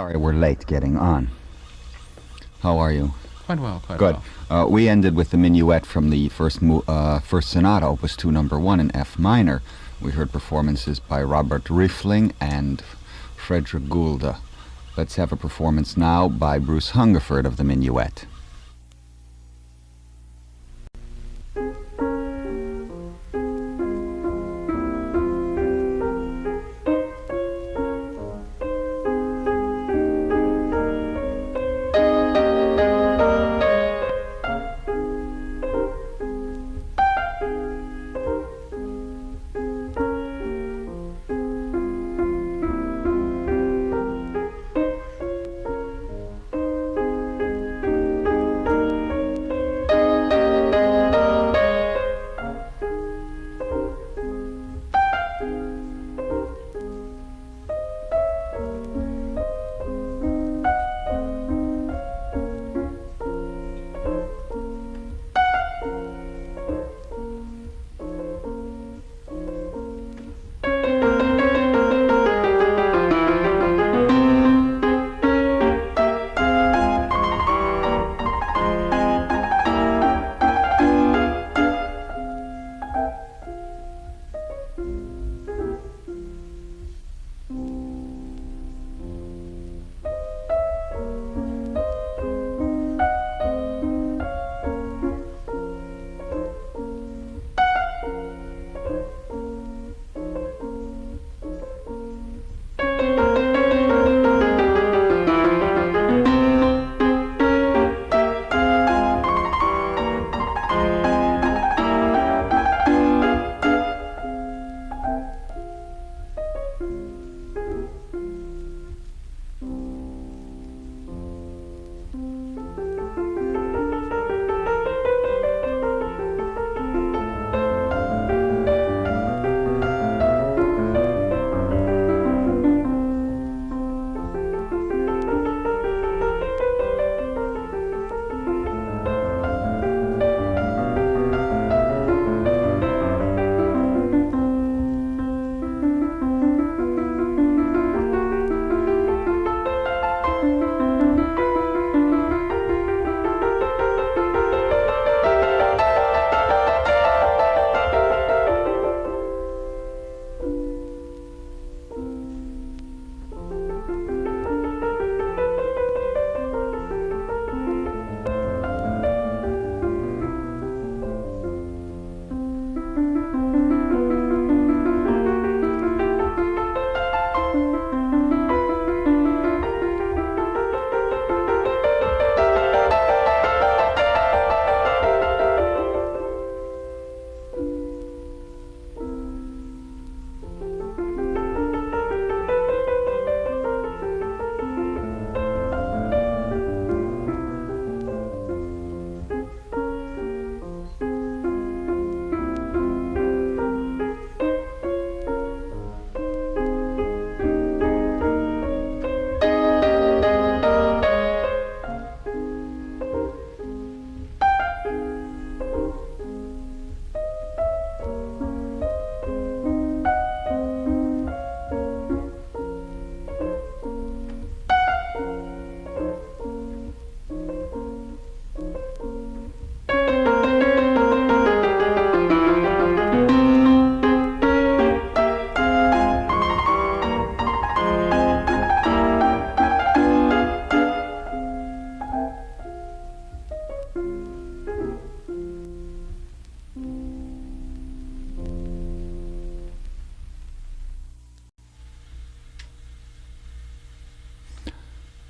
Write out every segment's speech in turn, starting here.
Sorry, we're late getting on. How are you? Quite well, quite Good. well. We ended with the minuet from the first sonata, Opus 2, number 1 in F minor. We heard performances by Robert Riffling and Frederick Goulda. Let's have a performance now by Bruce Hungerford of the minuet.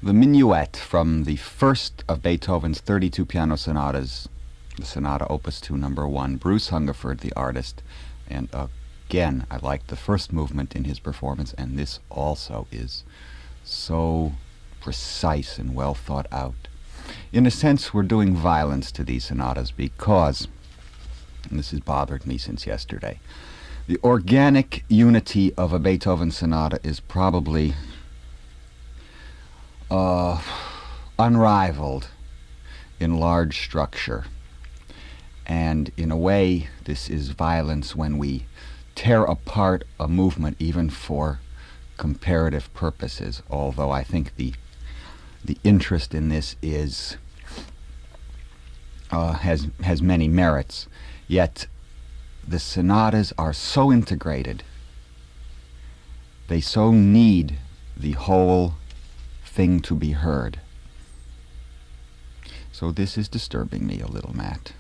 The minuet from the first of Beethoven's 32 piano sonatas, the Sonata Opus 2 number 1, Bruce Hungerford, the artist. And again, I liked the first movement in his performance, and this also is so precise and well thought out. In a sense, we're doing violence to these sonatas because, and this has bothered me since yesterday, the organic unity of a Beethoven sonata is probably unrivaled in large structure. And in a way, this is violence when we tear apart a movement even for comparative purposes, although I think the interest in this is has many merits. Yet the sonatas are so integrated. They so need the whole thing to be heard. So this is disturbing me a little, Matt.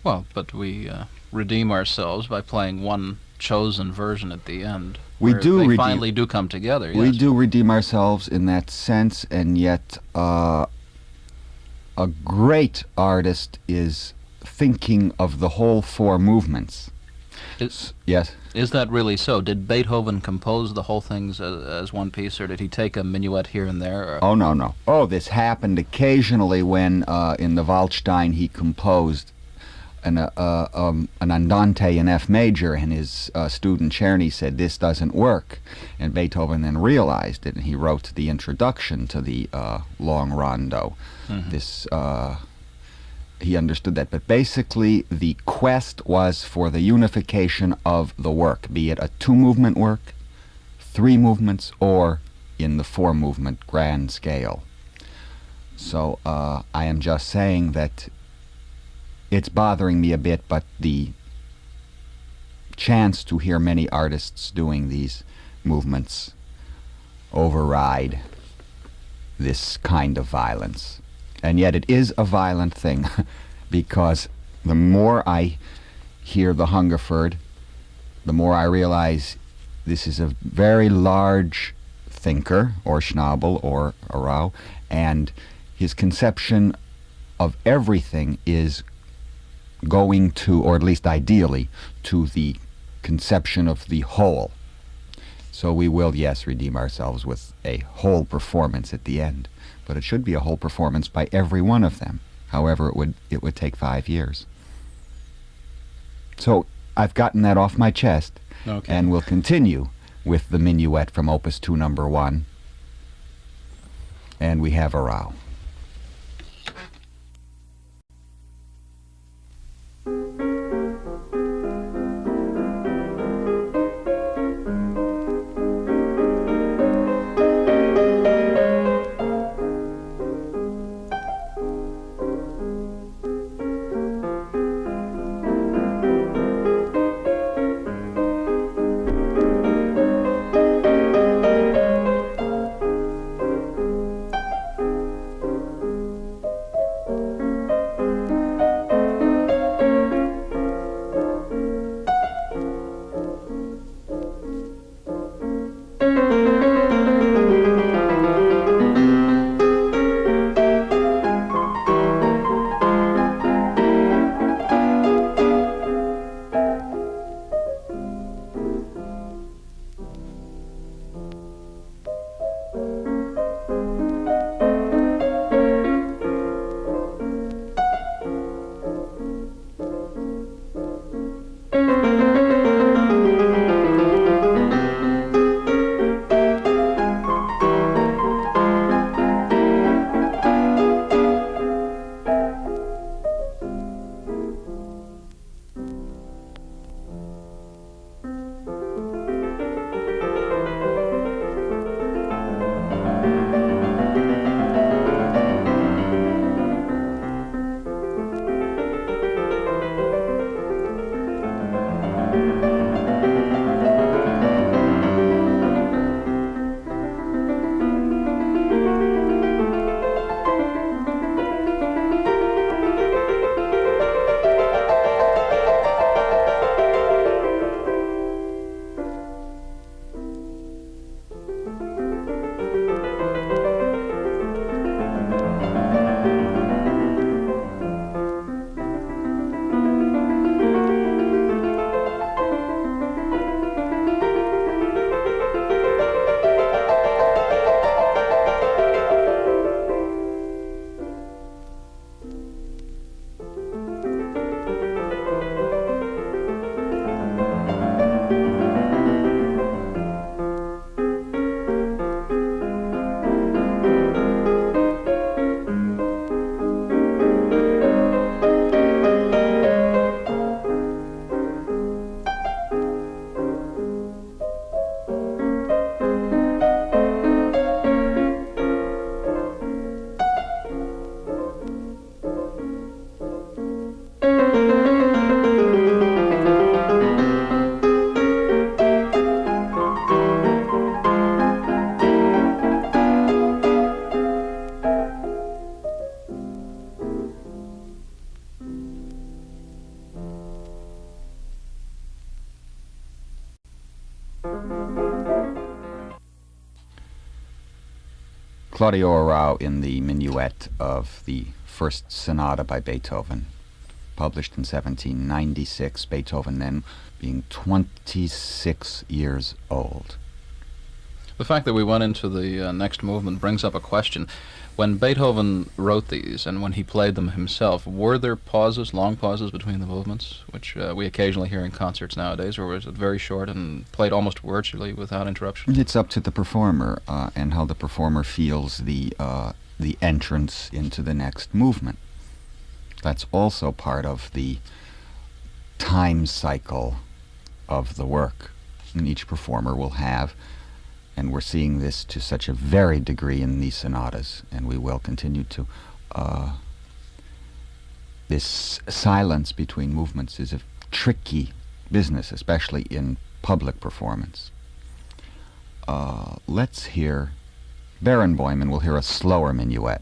Well, but we redeem ourselves by playing one chosen version at the end. We where do they redeem. finally do come together. We Yes. do redeem ourselves in that sense, and yet a great artist is thinking of the whole four movements. Yes. Is that really so? Did Beethoven compose the whole things as one piece, or did he take a minuet here and there? Or? Oh, no. Oh, this happened occasionally when in the Waldstein he composed an andante in F major, and his student Czerny said, "This doesn't work." And Beethoven then realized it, and he wrote the introduction to the long rondo. Mm-hmm. He understood that. But basically, the quest was for the unification of the work, be it a two-movement work, three movements, or in the four-movement grand scale. So I am just saying that it's bothering me a bit, but the chance to hear many artists doing these movements override this kind of violence. And yet it is a violent thing, because the more I hear the Hungerford, the more I realize this is a very large thinker, or Schnabel, or Arau, and his conception of everything is going to, or at least ideally, to the conception of the whole. So we will, yes, redeem ourselves with a whole performance at the end. But it should be a whole performance by every one of them. However, it would take 5 years. So I've gotten that off my chest, Okay. and we'll continue with the minuet from Opus 2, number 1. And we have Arau. Claudio Arrau in the minuet of the first sonata by Beethoven, published in 1796, Beethoven then being 26 years old. The fact that we went into the next movement brings up a question. When Beethoven wrote these and when he played them himself, were there pauses, long pauses between the movements, which we occasionally hear in concerts nowadays, or was it very short and played almost virtually without interruption? It's up to the performer and how the performer feels the entrance into the next movement. That's also part of the time cycle of the work, and each performer will have. And we're seeing this to such a varied degree in these sonatas, and we will continue to. This silence between movements is a tricky business, especially in public performance. Let's hear Barenboim, and we'll hear a slower minuet.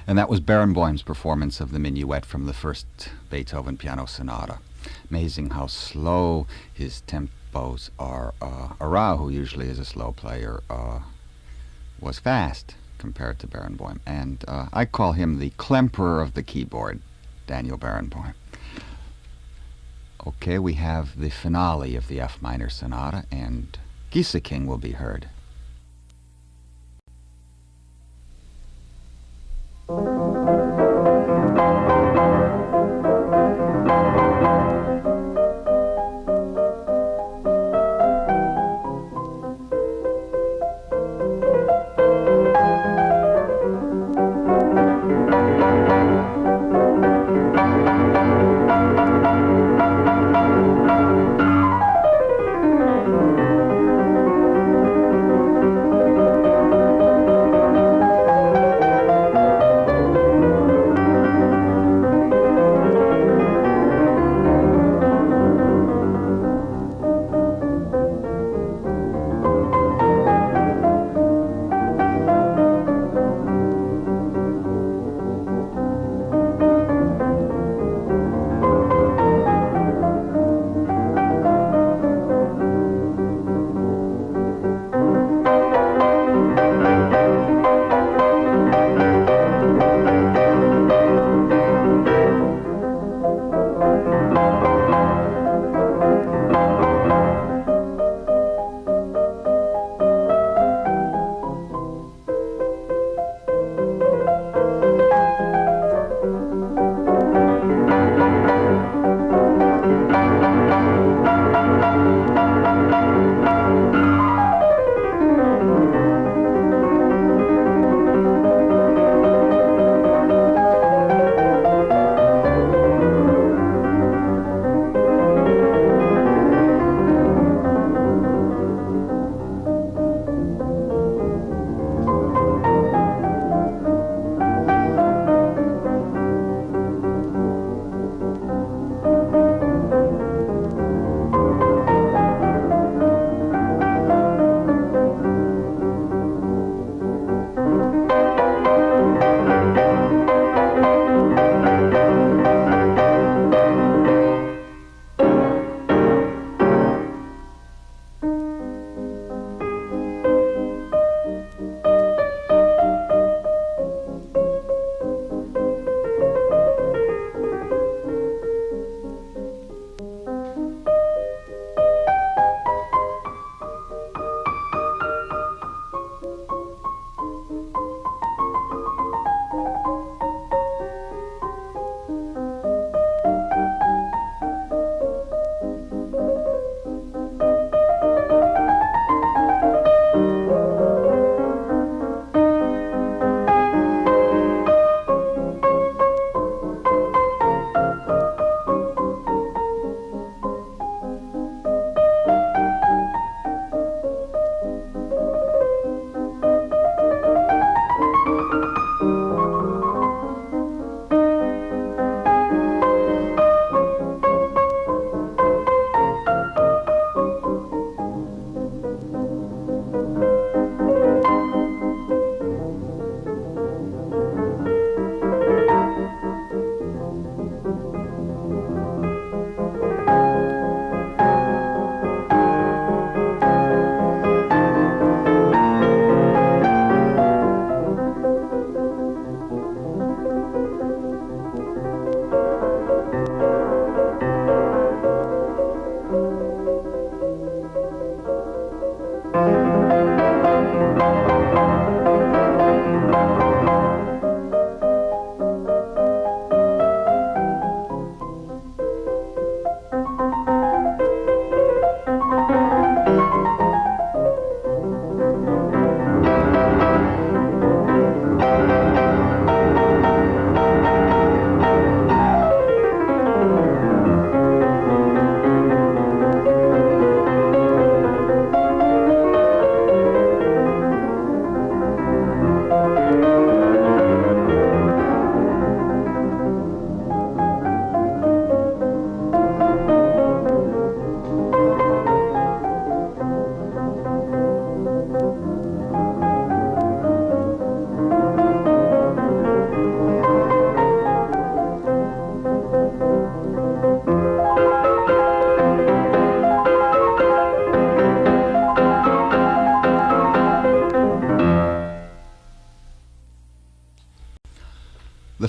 And that was Barenboim's performance of the minuet from the first Beethoven piano sonata. Amazing how slow his tempos are. Arau, who usually is a slow player, was fast compared to Barenboim. And I call him the Klemperer of the keyboard, Daniel Barenboim. Okay, we have the finale of the F minor sonata, and Gieseking will be heard.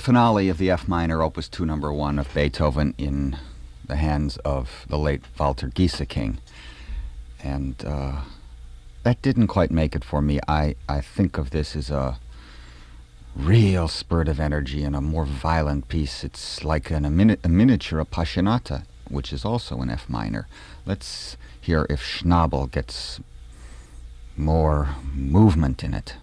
the finale of the F minor, Opus 2, number 1 of Beethoven, in the hands of the late Walter Gieseking. And that didn't quite make it for me. I think of this as a real spurt of energy and a more violent piece. It's like a miniature appassionata, which is also in F minor. Let's hear if Schnabel gets more movement in it.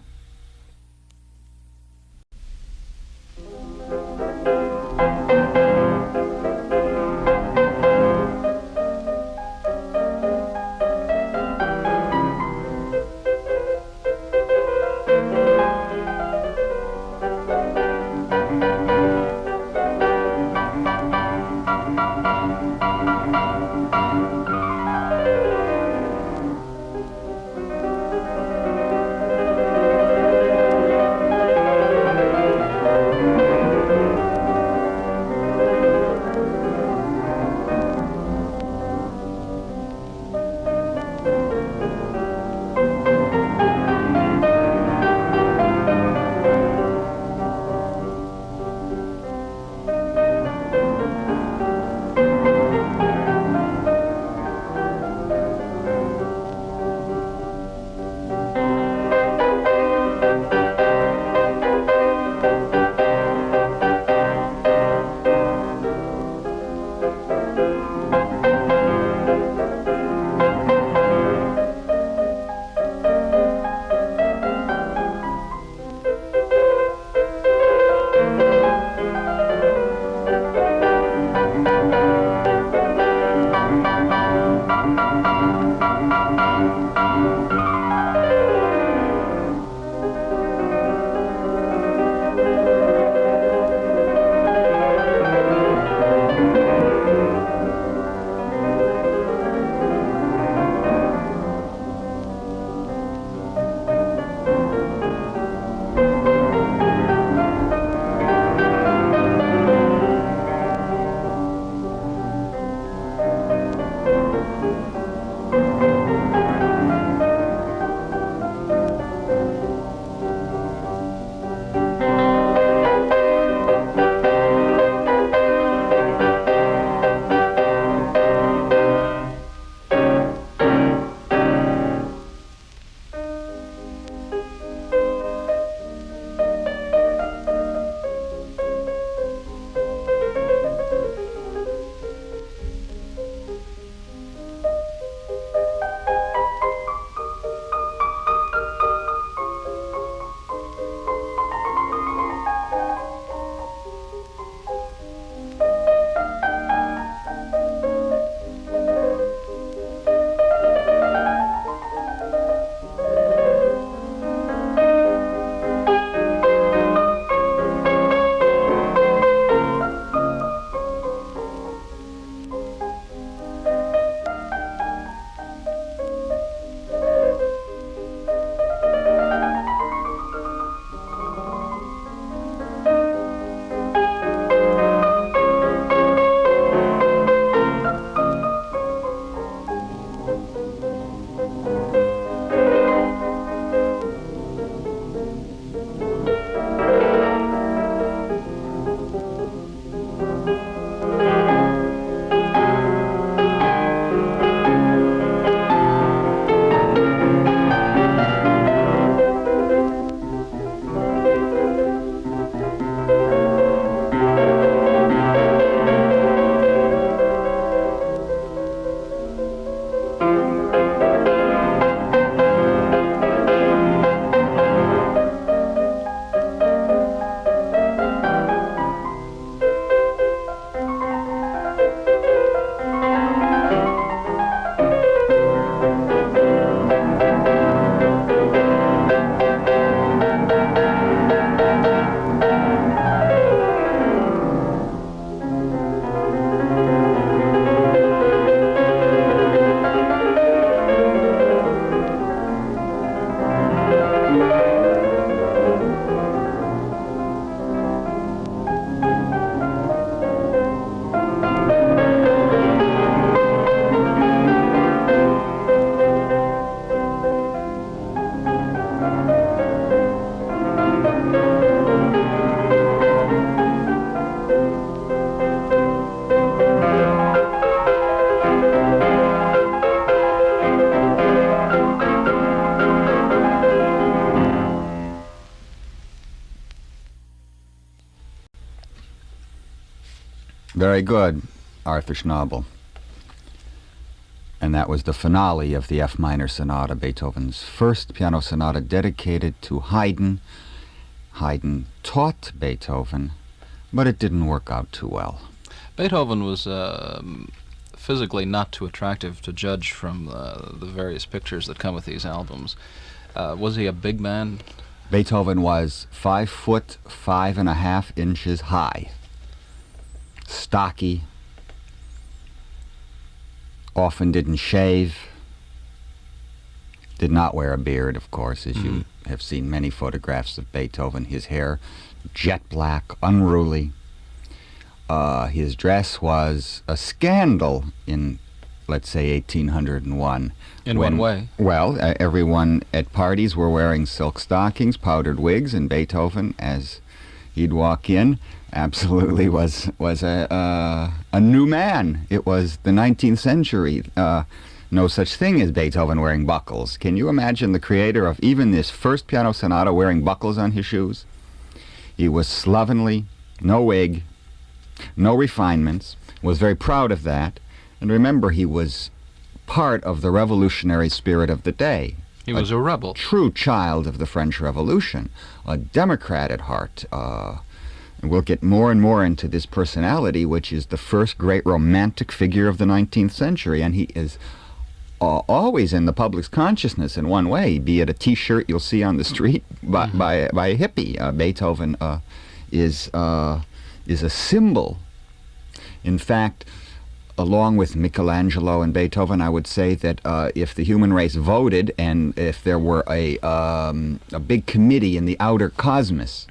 Very good, Arthur Schnabel. And that was the finale of the F minor sonata, Beethoven's first piano sonata dedicated to Haydn. Haydn taught Beethoven, but it didn't work out too well. Beethoven was physically not too attractive to judge from the various pictures that come with these albums. Was he a big man? Beethoven was 5 foot 5.5 inches high, stocky, often didn't shave, did not wear a beard, of course, as you have seen many photographs of Beethoven. His hair, jet black, unruly. His dress was a scandal in, let's say, 1801. In what way? Well, everyone at parties were wearing silk stockings, powdered wigs, and Beethoven, as he'd walk in, absolutely was a new man. It was the 19th century. No such thing as Beethoven wearing buckles. Can you imagine the creator of even this first piano sonata wearing buckles on his shoes? He was slovenly, no wig, no refinements, was very proud of that. And remember, he was part of the revolutionary spirit of the day. He was a rebel. True child of the French Revolution, a Democrat at heart. And we'll get more and more into this personality, which is the first great romantic figure of the 19th century, and he is always in the public's consciousness in one way, be it a T-shirt you'll see on the street by a hippie. Beethoven is a symbol. In fact, along with Michelangelo and Beethoven, I would say that if the human race voted, and if there were a big committee in the outer cosmos,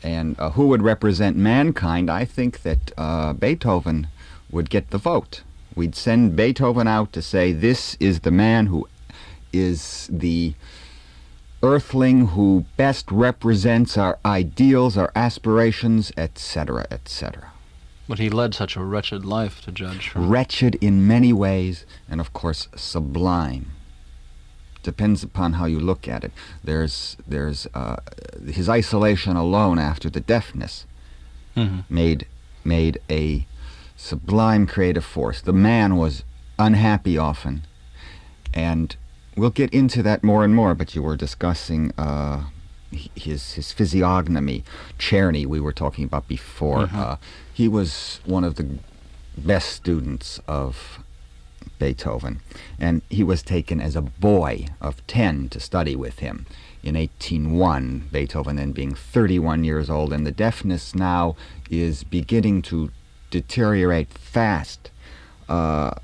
and who would represent mankind, I think that Beethoven would get the vote. We'd send Beethoven out to say, this is the man who is the earthling who best represents our ideals, our aspirations, etc., etc. But he led such a wretched life to judge from. Wretched in many ways, and of course sublime. Depends upon how you look at it. There's his isolation alone after the deafness made a sublime creative force. The man was unhappy often, and we'll get into that more and more. But you were discussing his physiognomy. Czerny, we were talking about before. He was one of the best students of Beethoven, and he was taken as a boy of 10 to study with him in 1801, Beethoven then being 31 years old, and the deafness now is beginning to deteriorate fast.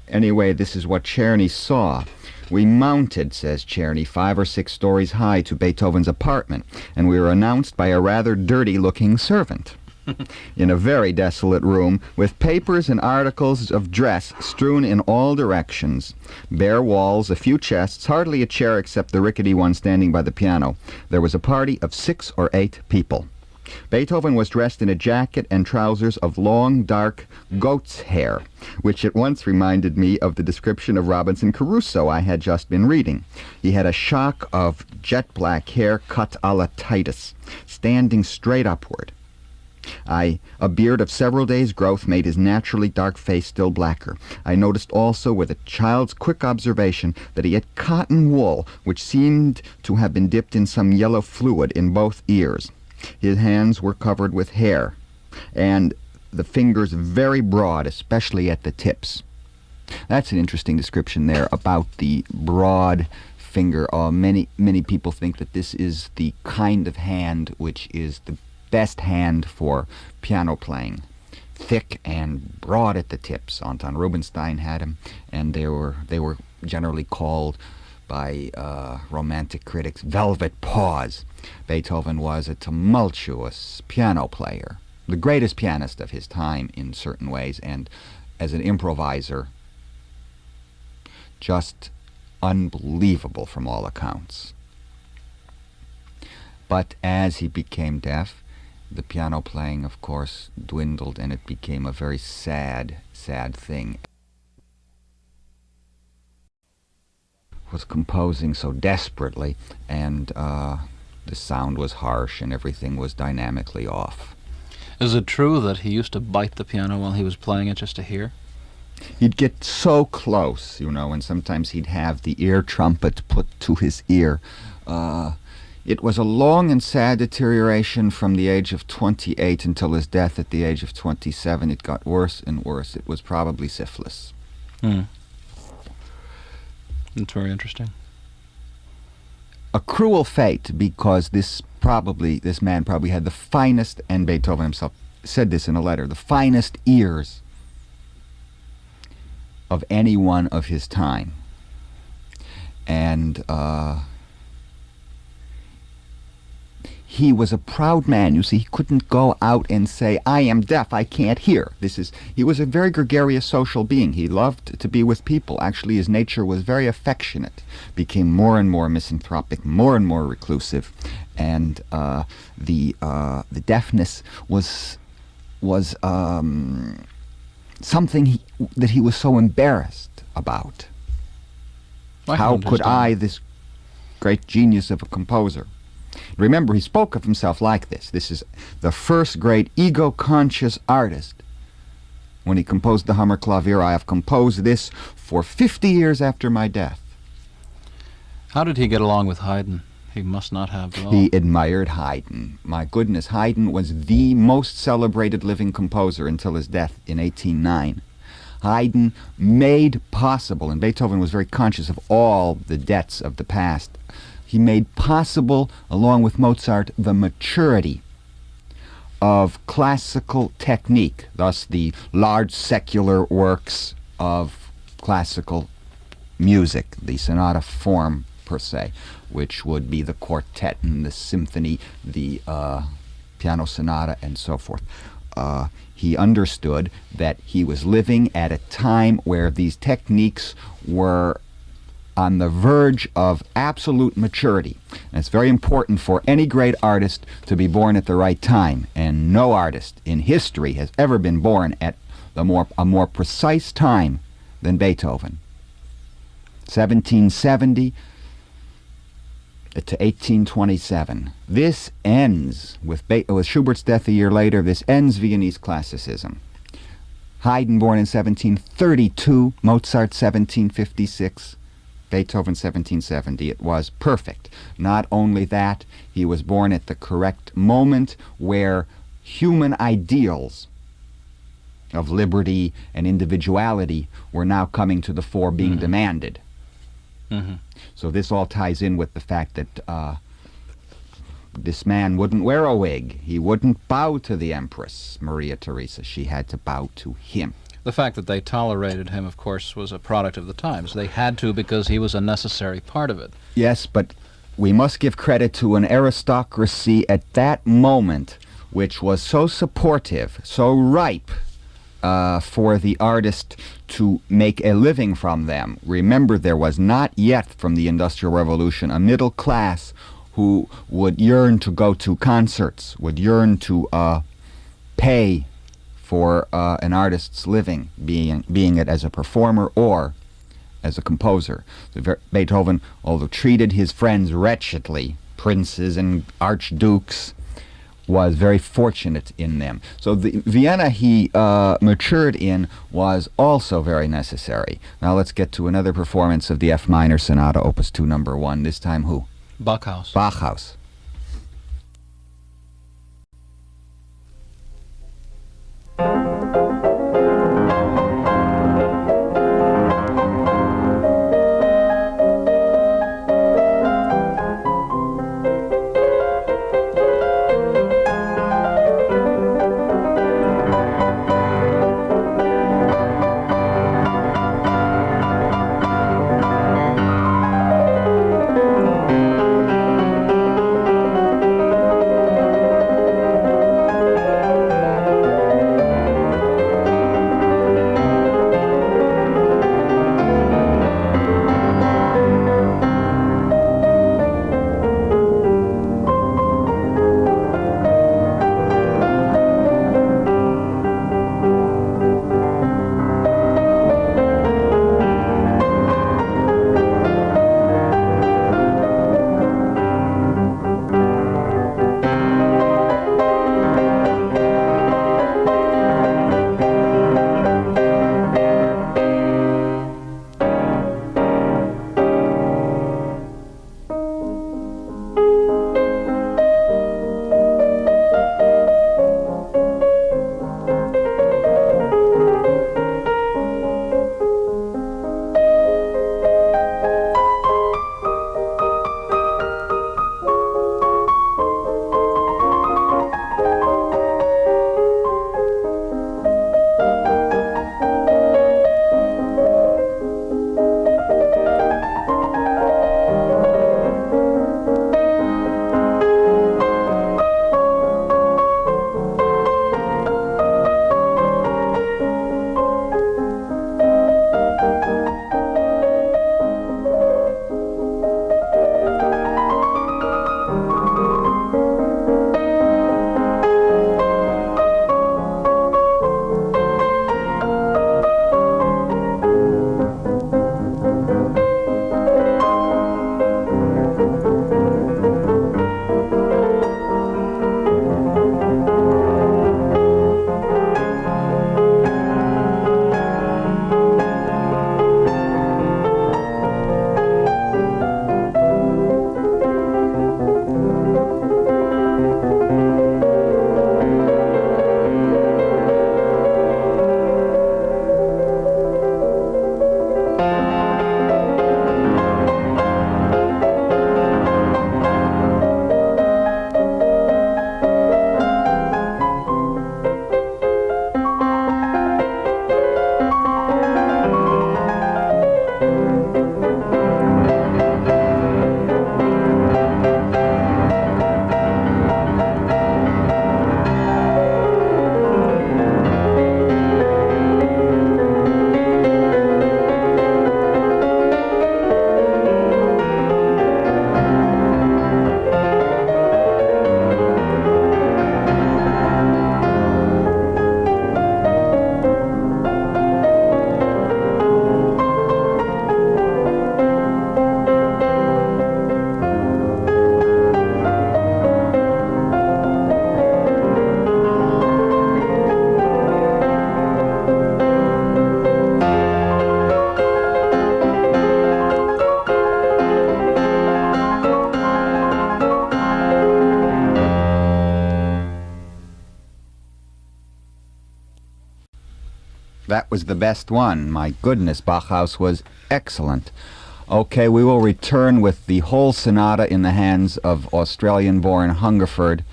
Anyway, this is what Czerny saw. We mounted, says Czerny, 5 or 6 stories high to Beethoven's apartment, and we were announced by a rather dirty-looking servant. In a very desolate room, with papers and articles of dress strewn in all directions. Bare walls, a few chests, hardly a chair except the rickety one standing by the piano. There was a party of 6 or 8 people. Beethoven was dressed in a jacket and trousers of long, dark goat's hair, which at once reminded me of the description of Robinson Crusoe I had just been reading. He had a shock of jet-black hair cut a la Titus, standing straight upward. A beard of several days' growth made his naturally dark face still blacker. I noticed also with a child's quick observation that he had cotton wool, which seemed to have been dipped in some yellow fluid in both ears. His hands were covered with hair, and the fingers very broad, especially at the tips. That's an interesting description there about the broad finger. Many people think that this is the kind of hand which is the best hand for piano playing. Thick and broad at the tips. Anton Rubinstein had him, and they were generally called by romantic critics velvet paws. Beethoven was a tumultuous piano player, the greatest pianist of his time in certain ways, and as an improviser, just unbelievable from all accounts. But as he became deaf, the piano playing, of course, dwindled, and it became a very sad, sad thing. Was composing so desperately, and the sound was harsh, and everything was dynamically off. Is it true that he used to bite the piano while he was playing it just to hear? He'd get so close, and sometimes he'd have the ear trumpet put to his ear. It was a long and sad deterioration from the age of 28 until his death at the age of 27. It got worse and worse. It was probably syphilis. That's very interesting. A cruel fate, because this man probably had the finest, and Beethoven himself said this in a letter, the finest ears of anyone of his time. And he was a proud man. You see, he couldn't go out and say, I am deaf, I can't hear. He was a very gregarious social being. He loved to be with people. Actually, his nature was very affectionate, became more and more misanthropic, more and more reclusive, and the deafness was something that he was so embarrassed about. How could I, this great genius of a composer? Remember, he spoke of himself like this. This is the first great ego-conscious artist. When he composed the Hammerklavier, I have composed this for 50 years after my death. How did he get along with Haydn? He must not have at all. He admired Haydn. My goodness, Haydn was the most celebrated living composer until his death in 1809. Haydn made possible, and Beethoven was very conscious of all the debts of the past, he made possible, along with Mozart, the maturity of classical technique, thus the large secular works of classical music, the sonata form per se, which would be the quartet and the symphony, the piano sonata, and so forth. He understood that he was living at a time where these techniques were on the verge of absolute maturity. And it's very important for any great artist to be born at the right time, and no artist in history has ever been born at a more precise time than Beethoven. 1770 to 1827. This ends, with Schubert's death a year later, this ends Viennese classicism. Haydn born in 1732, Mozart 1756, Beethoven 1770. It was perfect. Not only that, he was born at the correct moment where human ideals of liberty and individuality were now coming to the fore, being demanded. So this all ties in with the fact that this man wouldn't wear a wig. He wouldn't bow to the Empress Maria Theresa. She had to bow to him. The fact that they tolerated him, of course, was a product of the times. They had to because he was a necessary part of it. Yes, but we must give credit to an aristocracy at that moment which was so supportive, so ripe for the artist to make a living from them. Remember, there was not yet, from the Industrial Revolution, a middle class who would yearn to go to concerts, would yearn to pay for an artist's living, being it as a performer or as a composer. Beethoven, although treated his friends wretchedly, princes and archdukes, was very fortunate in them. So the Vienna he matured in was also very necessary. Now let's get to another performance of the F minor Sonata, Opus 2, number 1. This time who? Bachhaus. Bachhaus. That was the best one. My goodness, Bauhaus was excellent. Okay, we will return with the whole sonata in the hands of Australian-born Hungerford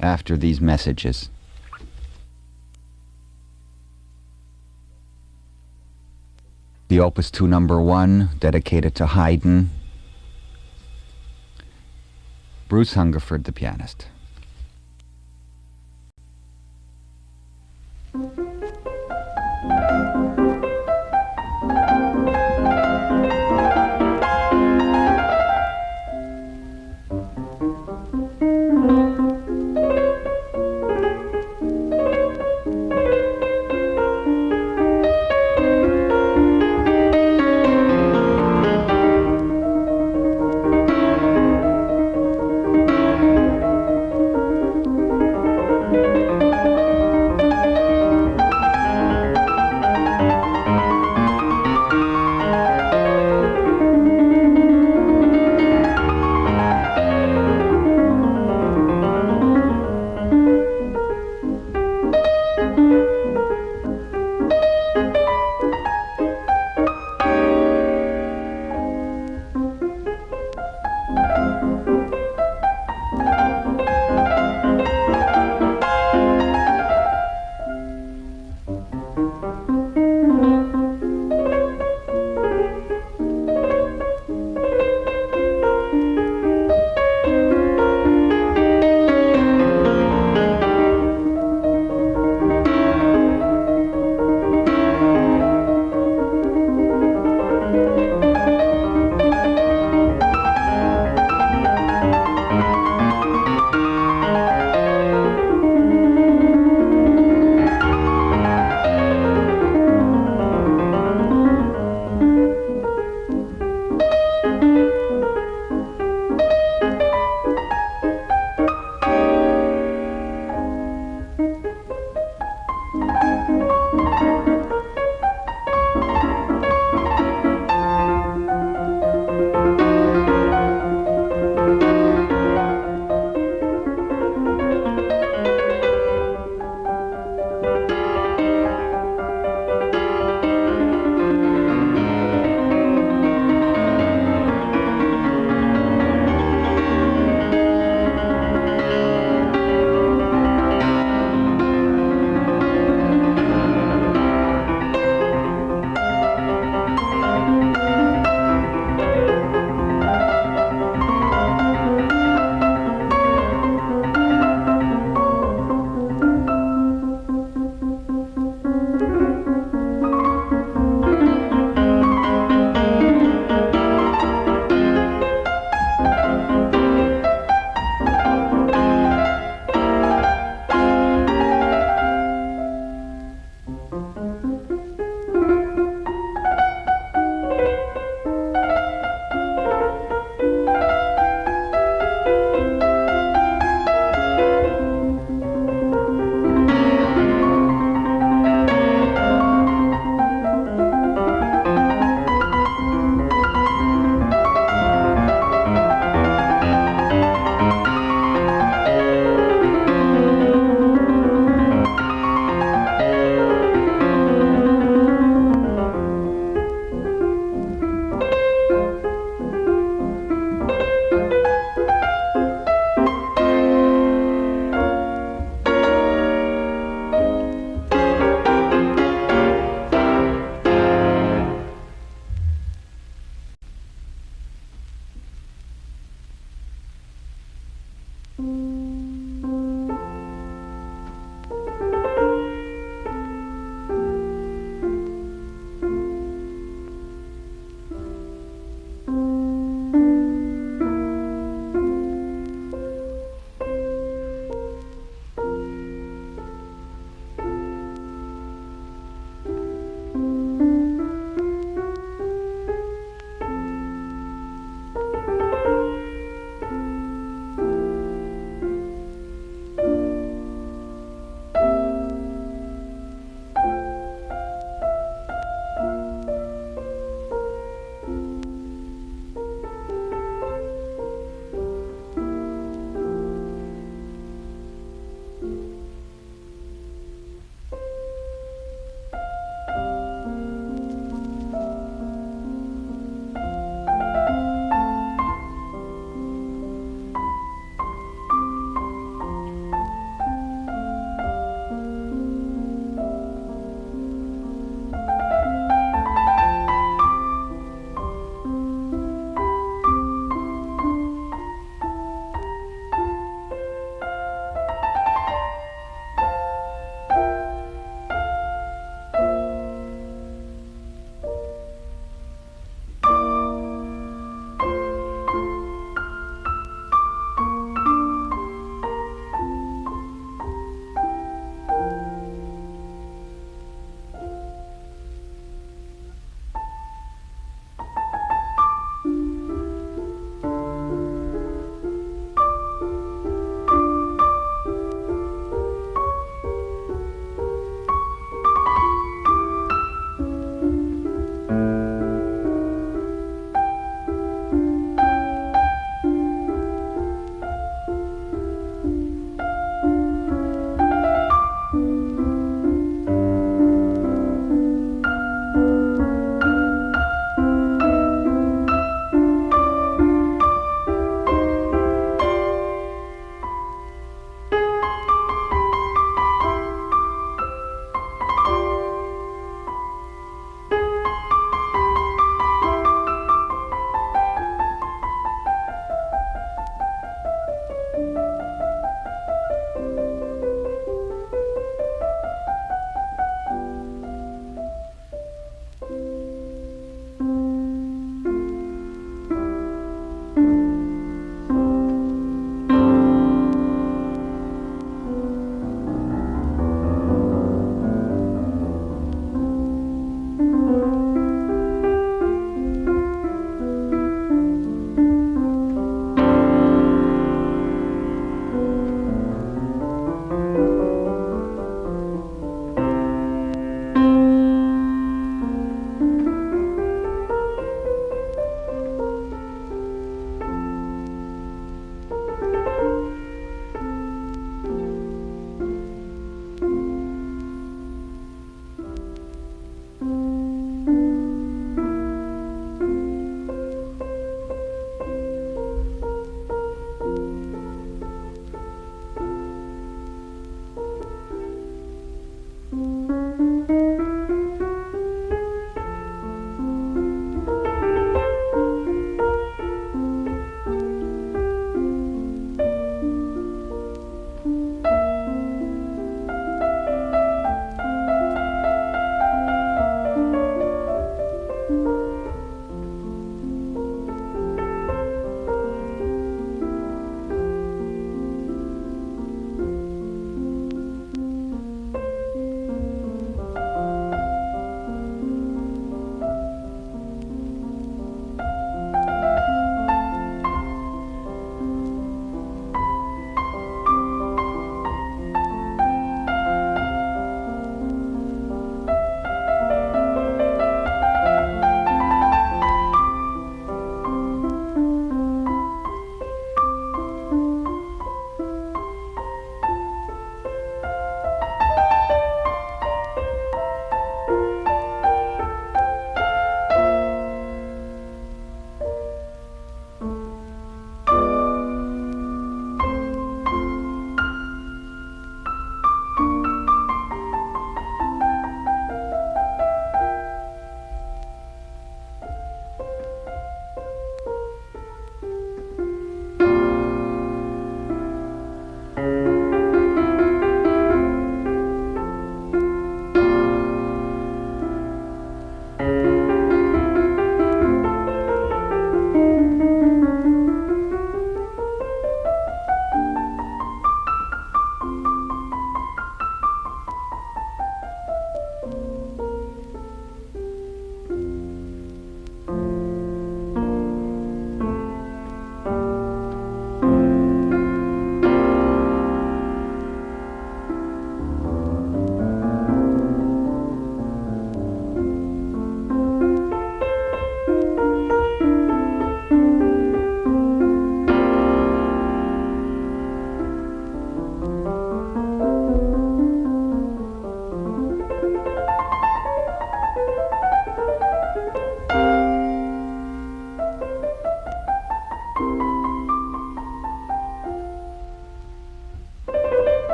after these messages. The Opus 2 number 1, dedicated to Haydn. Bruce Hungerford, the pianist.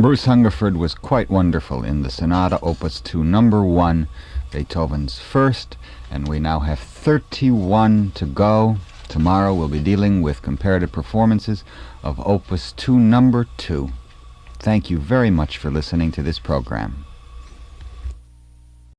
Bruce Hungerford was quite wonderful in the Sonata Opus 2 number 1, Beethoven's first, and we now have 31 to go. Tomorrow we'll be dealing with comparative performances of Opus 2 number 2. Thank you very much for listening to this program.